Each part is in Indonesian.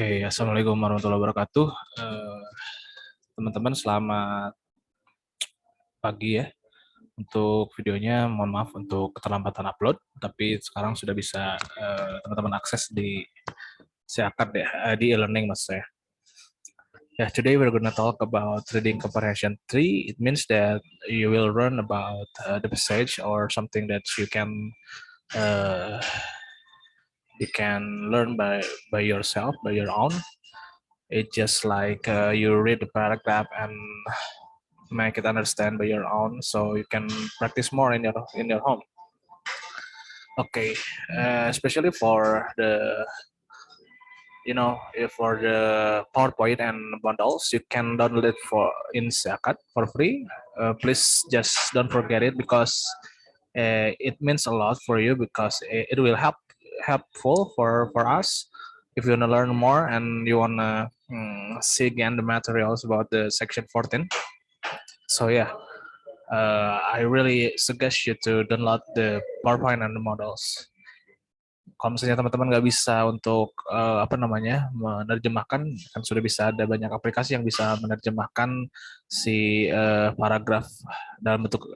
Oke, assalamualaikum warahmatullahi wabarakatuh. Eh, Teman-teman, selamat pagi ya. Untuk videonya, mohon maaf untuk keterlambatan upload, tapi sekarang sudah bisa teman-teman akses di Seakat ya, di e-learning maksud saya. Yeah, today we're going to talk about reading comprehension 3. It means that you will learn about the passage or something that uh, you can learn by yourself, by your own. It's just like you read the paragraph and make it understand by your own, so you can practice more in your home. Okay, especially for the for the PowerPoint and bundles, you can download it for in Zakat for free. Please just don't forget it because it means a lot for you because it will helpful for us if you want to learn more and you want to see again the materials about the section 14. So yeah, I really suggest you to download the PowerPoint and the models. Kalau misalnya teman-teman nggak bisa untuk menerjemahkan, kan sudah bisa ada banyak aplikasi yang bisa menerjemahkan si paragraf dalam bentuk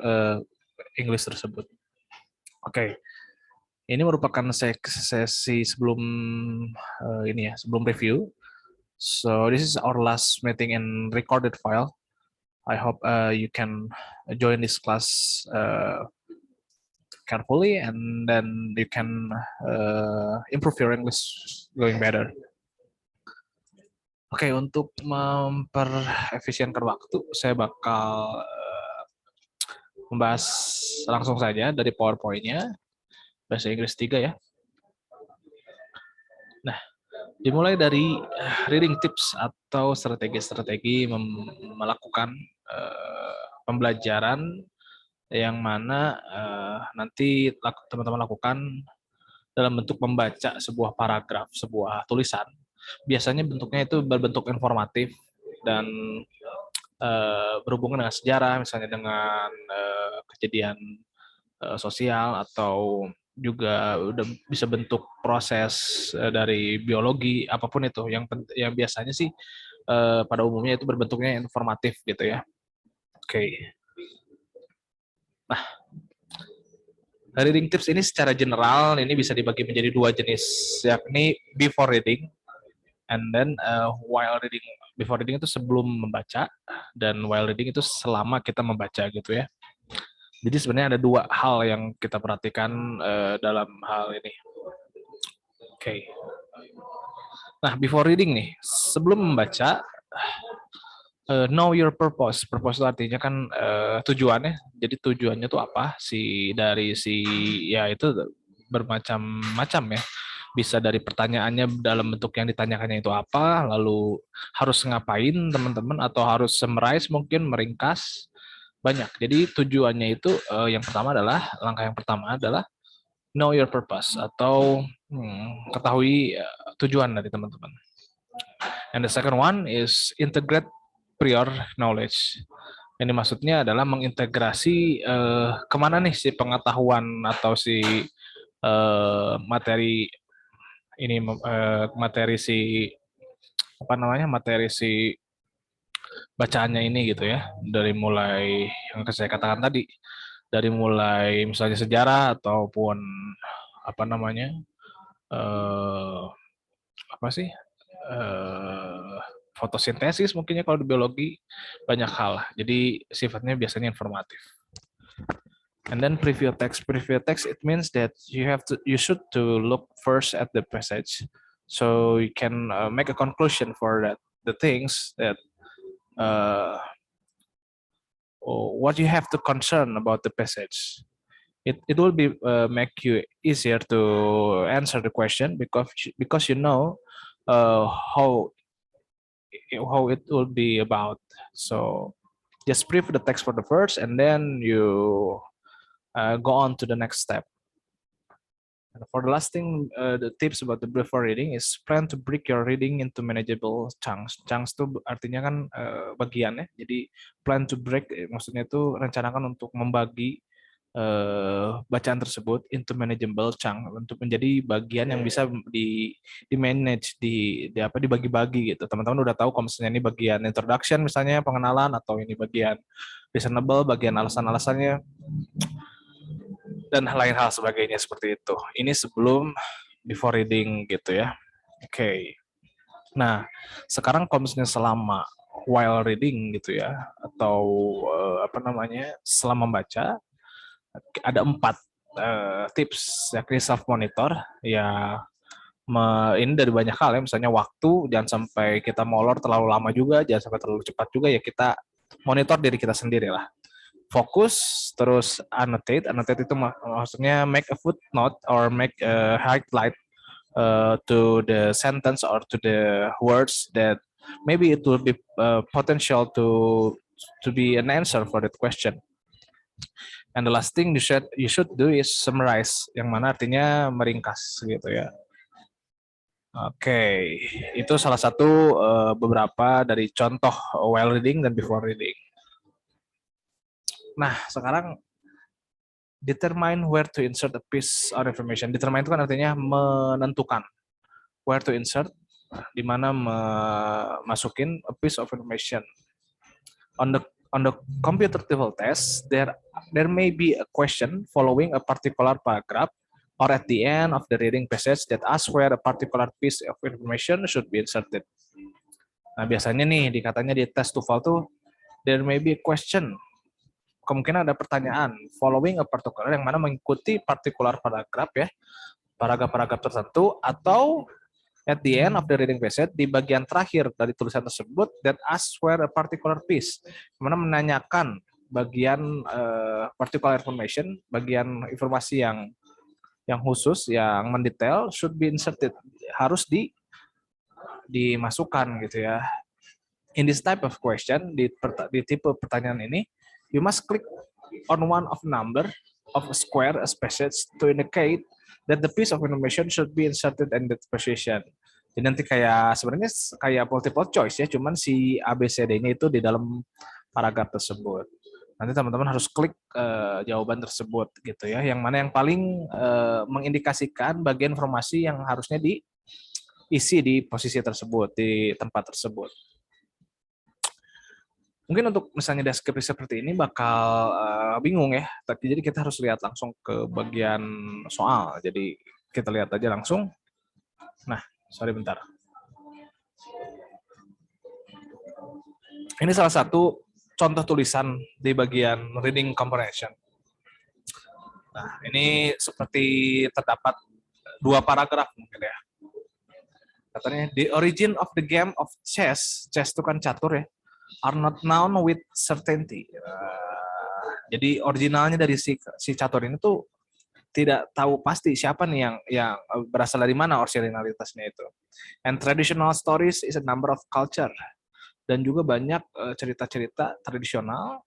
English tersebut. Oke, ini merupakan sesi sebelum sebelum review. So this is our last meeting in recorded file. I hope you can join this class carefully, and then you can improve your English going better. Oke, untuk memperefisienkan waktu, saya bakal membahas langsung saja dari PowerPoint-nya, bahasa Inggris 3 ya. Nah, dimulai dari reading tips atau strategi-strategi melakukan pembelajaran yang mana nanti teman-teman lakukan dalam bentuk membaca sebuah paragraf, sebuah tulisan. Biasanya bentuknya itu berbentuk informatif dan berhubungan dengan sejarah, misalnya dengan kejadian sosial, atau juga udah bisa bentuk proses dari biologi, apapun itu. Yang biasanya sih pada umumnya itu berbentuknya informatif gitu ya. Oke. Nah, reading tips ini secara general ini bisa dibagi menjadi dua jenis, yakni before reading and then while reading. Before reading itu sebelum membaca, dan while reading itu selama kita membaca gitu ya. Jadi sebenarnya ada dua hal yang kita perhatikan dalam hal ini. Oke. Nah, before reading nih, sebelum membaca, know your purpose. Purpose itu artinya kan tujuannya. Jadi tujuannya itu apa? Ya itu bermacam-macam ya. Bisa dari pertanyaannya dalam bentuk yang ditanyakannya itu apa, lalu harus ngapain teman-teman, atau harus summarize, mungkin meringkas, banyak. Jadi tujuannya itu langkah yang pertama adalah know your purpose, atau ketahui tujuan dari teman-teman. And the second one is integrate prior knowledge. Ini maksudnya adalah mengintegrasi kemana nih si pengetahuan atau si materi ini materi si bacaannya ini gitu ya, dari mulai yang saya katakan tadi, dari mulai misalnya sejarah ataupun fotosintesis mungkinnya kalau di biologi, banyak hal. Jadi sifatnya biasanya informatif. And then preview text. Preview text, it means that you should to look first at the passage, so you can make a conclusion for the things that what you have to concern about the passage. It will be make you easier to answer the question because you know how it will be about. So just preview the text for the first, and then you go on to the next step. And for the last thing, the tips about the before reading is plan to break your reading into manageable chunks. Chunks itu artinya kan bagian ya. Jadi plan to break maksudnya itu rencanakan untuk membagi bacaan tersebut into manageable chunk untuk menjadi bagian yang bisa di manage, dibagi-bagi gitu. Teman-teman udah tahu kalau misalnya ini bagian introduction misalnya pengenalan, atau ini bagian reasonable, bagian alasan-alasannya, dan lain hal sebagainya seperti itu. Ini sebelum before reading gitu ya. Oke. Nah, sekarang kalau misalnya selama while reading gitu ya, atau selama membaca, ada 4 tips, yakni self monitor ya. Ini dari banyak hal ya, misalnya waktu, jangan sampai kita molor terlalu lama juga, jangan sampai terlalu cepat juga ya, kita monitor diri kita sendiri lah. Fokus, terus annotate itu maksudnya make a footnote or make a highlight to the sentence or to the words that maybe it will be potential to be an answer for that question. And the last thing you should do is summarize, yang mana artinya meringkas gitu ya. Oke, itu salah satu beberapa dari contoh while reading dan before reading. Nah, sekarang determine where to insert a piece of information. Determine itu kan artinya menentukan. Where to insert, di mana masukin a piece of information. On the computative test, there may be a question following a particular paragraph or at the end of the reading passage that asks where a particular piece of information should be inserted. Nah, biasanya nih dikatanya di tes TOEFL tuh there may be a question, kemungkinan ada pertanyaan following a particular, yang mana mengikuti particular paragraph ya, paragraf tertentu, atau at the end of the reading passage, di bagian terakhir dari tulisan tersebut, that asks where a particular piece, mana menanyakan bagian particular information, bagian informasi yang khusus, yang mendetail, should be inserted, harus dimasukkan gitu ya. In this type of question, di tipe pertanyaan ini, you must click on one of number of a square a passage to indicate that the piece of information should be inserted in that position. Jadi nanti sebenarnya kayak multiple choice ya, cuman si ABCD-nya itu di dalam paragraf tersebut. Nanti teman-teman harus klik jawaban tersebut gitu ya, yang mana yang paling mengindikasikan bagian informasi yang harusnya diisi di posisi tersebut, di tempat tersebut. Mungkin untuk misalnya deskripsi seperti ini bakal bingung ya, tapi jadi kita harus lihat langsung ke bagian soal. Jadi kita lihat aja langsung. Nah, sorry bentar. Ini salah satu contoh tulisan di bagian reading comprehension. Nah, ini seperti terdapat 2 paragraf mungkin ya. Katanya, the origin of the game of chess itu kan catur ya, are not known with certainty. Jadi originalnya dari si catur ini tuh tidak tahu pasti siapa nih yang berasal dari mana originalitasnya itu. And traditional stories is a number of culture. Dan juga banyak cerita-cerita tradisional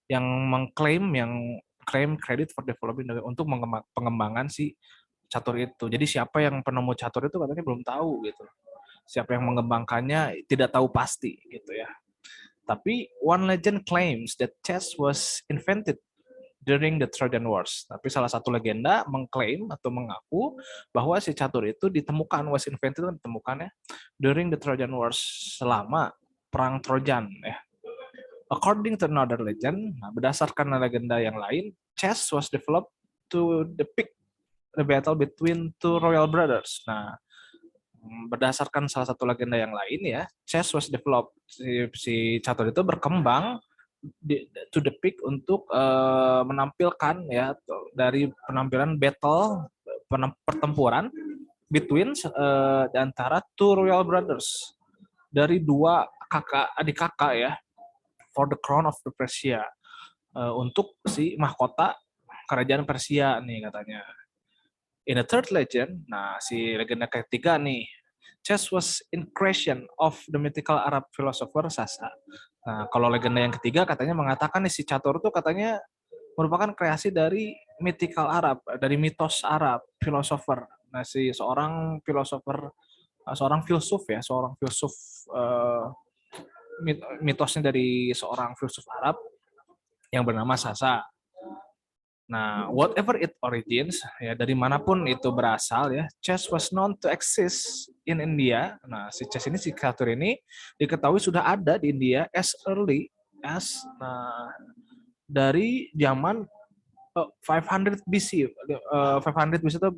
yang claim credit for developing untuk pengembangan si catur itu. Jadi siapa yang penemu catur itu katanya belum tahu gitu. Siapa yang mengembangkannya tidak tahu pasti gitu ya. Tapi one legend claims that chess was invented during the Trojan Wars. Tapi salah satu legenda mengklaim atau mengaku bahwa si catur itu was invented, ditemukan ya, during the Trojan Wars, selama perang Trojan ya. According to another legend, berdasarkan legenda yang lain, chess was developed to depict the battle between two royal brothers. Nah, berdasarkan salah satu legenda yang lain ya, chess was developed, si catur itu berkembang to depict untuk menampilkan ya, dari penampilan battle, pertempuran between di antara two royal brothers, dari 2 adik kakak ya, for the crown of the Persia, untuk si mahkota kerajaan Persia nih katanya. In the third legend, nah si legenda ketiga nih, chess was in creation of the mythical Arab philosopher Sasa. Nah, kalau legenda yang ketiga katanya mengatakan nih si catur itu katanya merupakan kreasi dari mythical Arab, dari mitos Arab, philosopher. Nah, si seorang philosopher, seorang filsuf ya, seorang filsuf, mitosnya dari seorang filsuf Arab yang bernama Sasa. Nah, whatever it origins, ya dari manapun itu berasal ya, chess was known to exist in India. Nah, si chess ini, si catur ini diketahui sudah ada di India as early as dari zaman 500 BC. 500 BC itu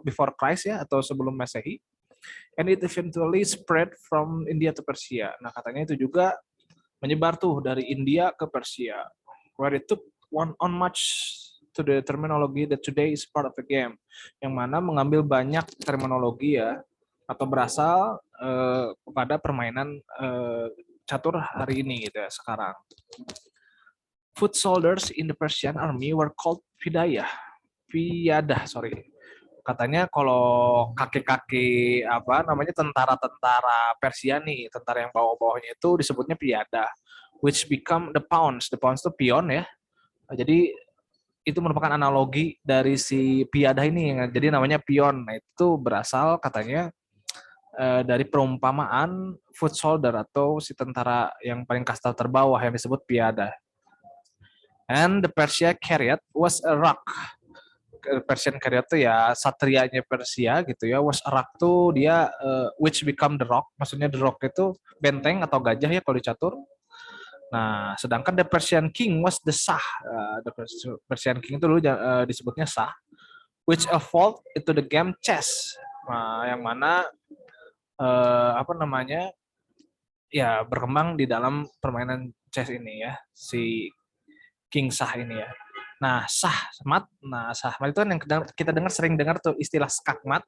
before Christ ya, atau sebelum Masehi. And it eventually spread from India to Persia. Nah, katanya itu juga menyebar tuh dari India ke Persia, where it took one on much to the terminology that today is part of the game, yang mana mengambil banyak terminologi ya, atau berasal kepada permainan catur hari ini gitu ya sekarang. Foot soldiers in the Persian army were called piyadah, sorry. Katanya kalau kaki-kaki tentara-tentara Persia nih, tentara yang bawah-bawahnya itu disebutnya piyada, which become the pawns. The pawns itu pion ya. Jadi itu merupakan analogi dari si piyada ini. Jadi namanya pion. Nah, itu berasal katanya dari perumpamaan foot soldier atau si tentara yang paling kasta terbawah yang disebut piyada. And the Persia chariot was a rock. Persian Chariot itu ya satrianya Persia gitu ya. Was a rock tuh dia which become the rock. Maksudnya the rock itu benteng atau gajah ya kalau dicatur. Nah, sedangkan the Persian King was the Shah. The Persian King itu dulu disebutnya Shah, which evolved into the game chess. Nah, yang mana ya berkembang di dalam permainan chess ini ya, si King Shah ini ya. Nah, Shahmat itu kan yang kita dengar sering dengar tuh istilah skakmat,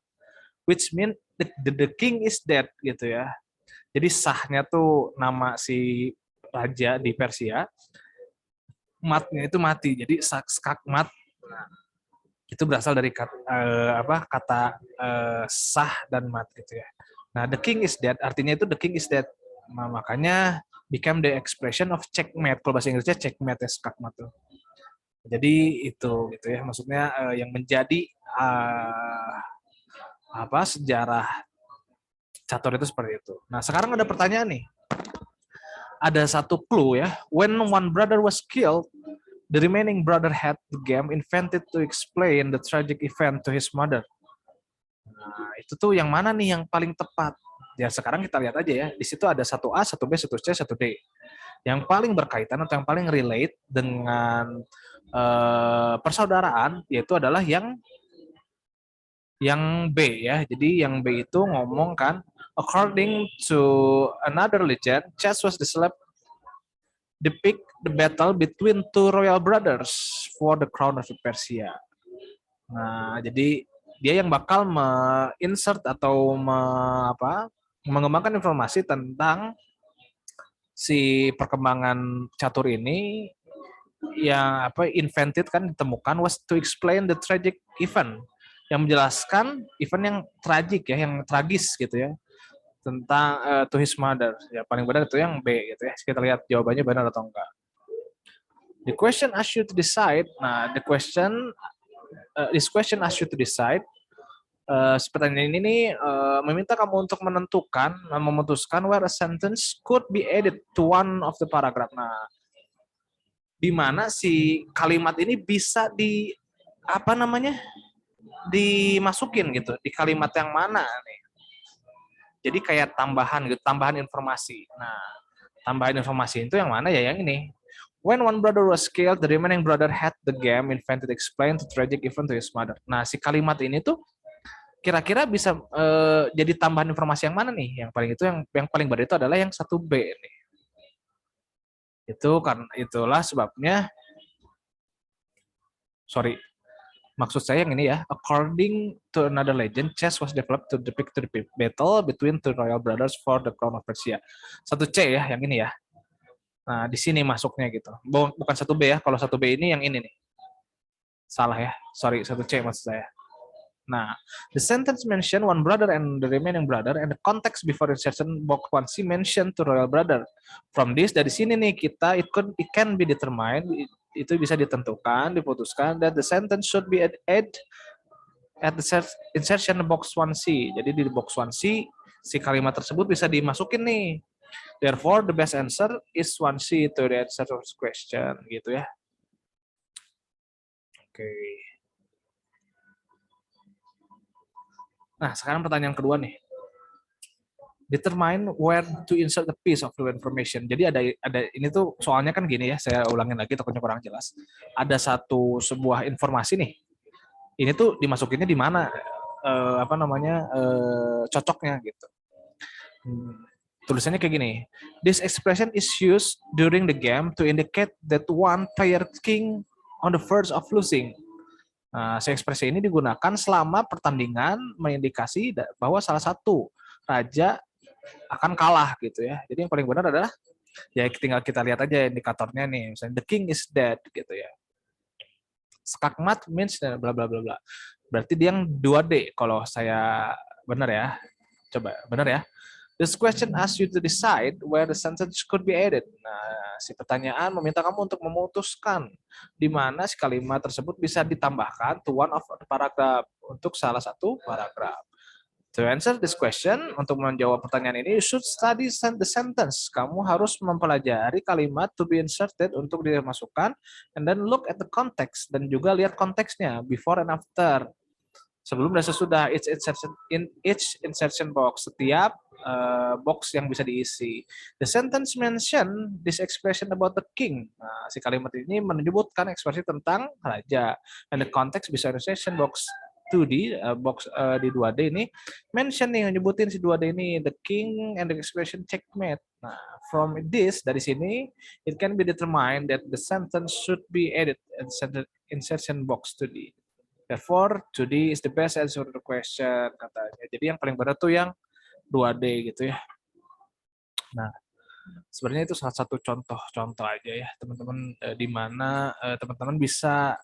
which mean the king is dead gitu ya. Jadi Shahnya tuh nama si raja di Persia, matnya itu mati. Jadi skakmat itu berasal dari kata sah dan mat gitu ya. Nah, the king is dead artinya itu the king is dead. Nah, makanya became the expression of checkmate. Kalau bahasa Inggrisnya checkmate ya, skakmat tuh. Jadi itu gitu ya, maksudnya yang menjadi sejarah catur itu seperti itu. Nah, sekarang ada pertanyaan nih. Ada satu clue ya. When one brother was killed, the remaining brother had the game invented to explain the tragic event to his mother. Nah, itu tuh yang mana nih yang paling tepat? Ya sekarang kita lihat aja ya. Di situ ada 1A, 1B, 1C, 1D. Yang paling berkaitan atau yang paling relate dengan persaudaraan yaitu adalah yang B ya. Jadi yang B itu ngomong kan, according to another legend, chess was depict the battle between two royal brothers for the crown of Persia. Nah, jadi dia yang bakal insert atau mengembangkan informasi tentang si perkembangan catur ini yang invented kan, ditemukan, was to explain the tragic event, yang menjelaskan event yang tragik ya, yang tragis gitu ya, tentang to his mother. Ya paling benar itu yang B gitu ya. Kita lihat jawabannya benar atau enggak. The question asks you to decide. Nah, this question asks you to decide. Pertanyaan ini nih meminta kamu untuk memutuskan where a sentence could be added to one of the paragraph. Nah, di mana si kalimat ini bisa dimasukin gitu, di kalimat yang mana nih. Jadi kayak tambahan informasi. Nah, tambahan informasi itu yang mana ya, yang ini. When one brother was killed, the remaining brother had the game invented explain the tragic event to his mother. Nah, si kalimat ini tuh kira-kira bisa jadi tambahan informasi yang mana nih? Yang paling benar itu adalah yang 1B nih. Itulah sebabnya, maksud saya yang ini ya. According to another legend, chess was developed to depict the battle between two royal brothers for the crown of Persia. 1C ya, yang ini ya. Nah, di sini masuknya gitu. Bukan 1B ya. Kalau 1B ini yang ini nih. Salah ya. 1C maksud saya. Nah, the sentence mention one brother and the remaining brother, and the context before insertion box 1C mention to royal brother. From this, dari sini nih it can be determined, itu bisa diputuskan that the sentence should be add at the insertion box 1C. Jadi di box 1C si kalimat tersebut bisa dimasukin nih. Therefore, the best answer is 1C to the answer of question gitu ya. Oke. Nah, sekarang pertanyaan kedua nih. Determine where to insert the piece of new information. Jadi ada ini tuh soalnya kan gini ya, saya ulangin lagi takutnya kurang jelas. Ada sebuah informasi nih. Ini tuh dimasukinnya di mana cocoknya gitu. Tulisannya kayak gini. This expression is used during the game to indicate that one player king on the verge of losing. Nah, si ekspresi ini digunakan selama pertandingan mengindikasi bahwa salah satu raja akan kalah gitu ya. Jadi yang paling benar adalah ya tinggal kita lihat aja indikatornya nih. Misalnya the king is dead gitu ya. Skakmat means bla bla bla bla. Berarti dia yang 2D kalau saya benar ya. Coba benar ya. This question asks you to decide where the sentence could be added. Nah, si pertanyaan meminta kamu untuk memutuskan di mana si kalimat tersebut bisa ditambahkan to one of the paragraph untuk salah satu paragraf. To answer this question, untuk menjawab pertanyaan ini, you should study the sentence. Kamu harus mempelajari kalimat to be inserted untuk dimasukkan, and then look at the context, dan juga lihat konteksnya, before and after. Sebelum dan sesudah each insertion box, setiap box yang bisa diisi. The sentence mention this expression about the king. Nah, si kalimat ini menyebutkan ekspresi tentang raja. And the context bisa insertion box 2D, box di 2D ini mention nih, nyebutin si 2D ini the king and the expression checkmate. Nah, from this dari sini it can be determined that the sentence should be added in insertion box 2D. Therefore, 2D is the best answer to the question katanya. Jadi yang paling benar tuh yang 2D gitu ya. Nah, sebenarnya itu salah satu contoh-contoh aja ya, teman-teman, di mana teman-teman bisa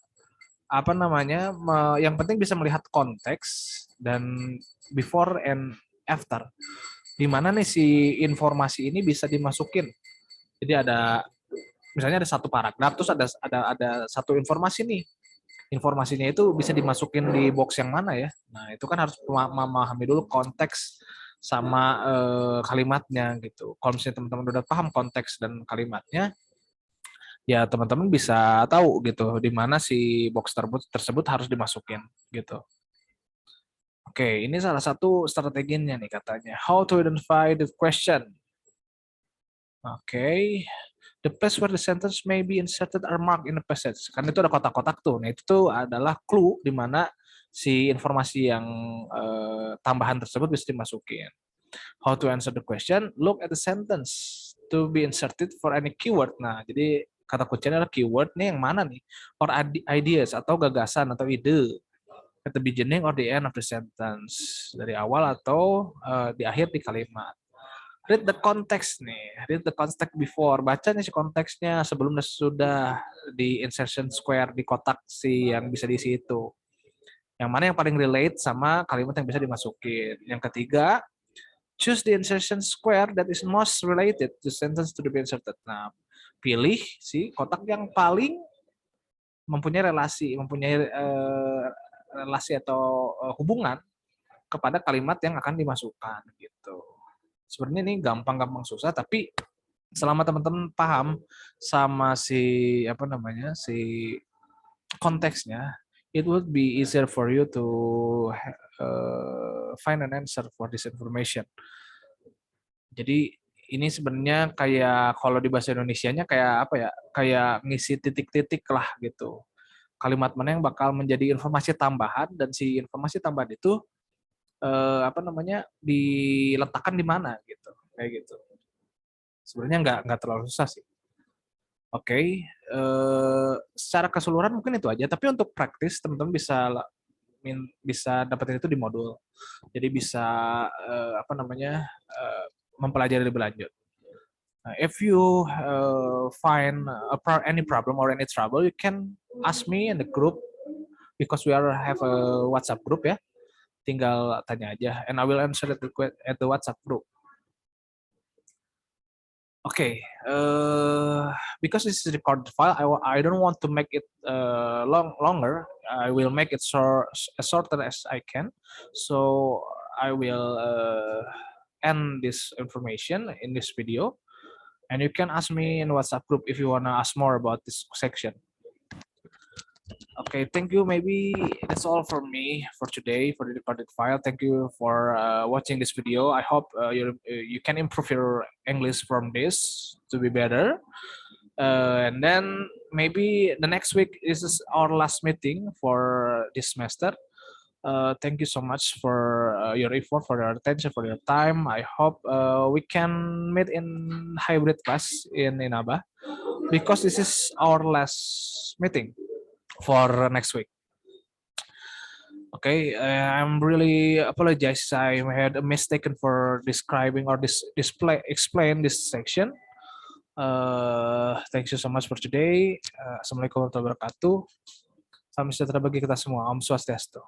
yang penting bisa melihat konteks dan before and after. Di mana nih si informasi ini bisa dimasukin. Jadi misalnya ada satu paragraf terus ada satu informasi nih. Informasinya itu bisa dimasukin di box yang mana ya. Nah, itu kan harus memahami dulu konteks sama kalimatnya gitu. Kalau misalnya teman-teman udah paham konteks dan kalimatnya, ya teman-teman bisa tahu gitu di mana si box tersebut harus dimasukin gitu. Oke, ini salah satu strateginya nih katanya. How to identify the question. Oke. The place where the sentence may be inserted are marked in the passage. Kan itu ada kotak-kotak tuh. Nah, itu tuh adalah clue di mana si informasi yang tambahan tersebut bisa dimasukin. How to answer the question? Look at the sentence to be inserted for any keyword. Nah, jadi kata kuncinya adalah keyword nih yang mana nih? Or ideas atau gagasan atau ide. At the beginning or the end of the sentence. Dari awal atau di akhir di kalimat. Read the context nih. Read the context before. Baca nih si konteksnya sebelum dan sudah di insertion square di kotak si yang bisa diisi itu. Yang mana yang paling relate sama kalimat yang bisa dimasukin. Yang ketiga, choose the insertion square that is most related to sentence to be inserted. Nah, pilih si kotak yang paling mempunyai relasi atau hubungan kepada kalimat yang akan dimasukkan gitu. Sebenarnya ini gampang-gampang susah, tapi selama teman-teman paham sama si konteksnya, it would be easier for you to find an answer for this information. Jadi ini sebenarnya kayak kalau di bahasa Indonesianya kayak apa ya? Kayak ngisi titik-titik lah gitu. Kalimat mana yang bakal menjadi informasi tambahan dan si informasi tambahan itu diletakkan di mana gitu, kayak gitu. Sebenarnya nggak terlalu susah sih. Oke, secara keseluruhan mungkin itu aja. Tapi untuk praktis teman-teman bisa dapetin itu di modul. Jadi bisa mempelajari lebih lanjut. If you find any problem or any trouble, you can ask me in the group because we have a WhatsApp group ya. Tinggal tanya aja, and I will answer at the WhatsApp group. Okay, because this is a recorded file, I don't want to make it longer. I will make it as shorter as I can. So I will end this information in this video, and you can ask me in WhatsApp group if you wanna ask more about this section. Okay, thank you. Maybe that's all from me for today for the recorded file. Thank you for watching this video. I hope you can improve your English from this to be better. And then maybe the next week is our last meeting for this semester. Thank you so much for your effort, for your attention, for your time. I hope we can meet in hybrid class in Inaba because this is our last meeting for next week. Okay, I'm really apologize. I had a mistaken for describing or display explain this section. Thank you so much for today. Assalamualaikum warahmatullahi wabarakatuh. Salam sejahtera bagi kita semua. Om Swastiastu.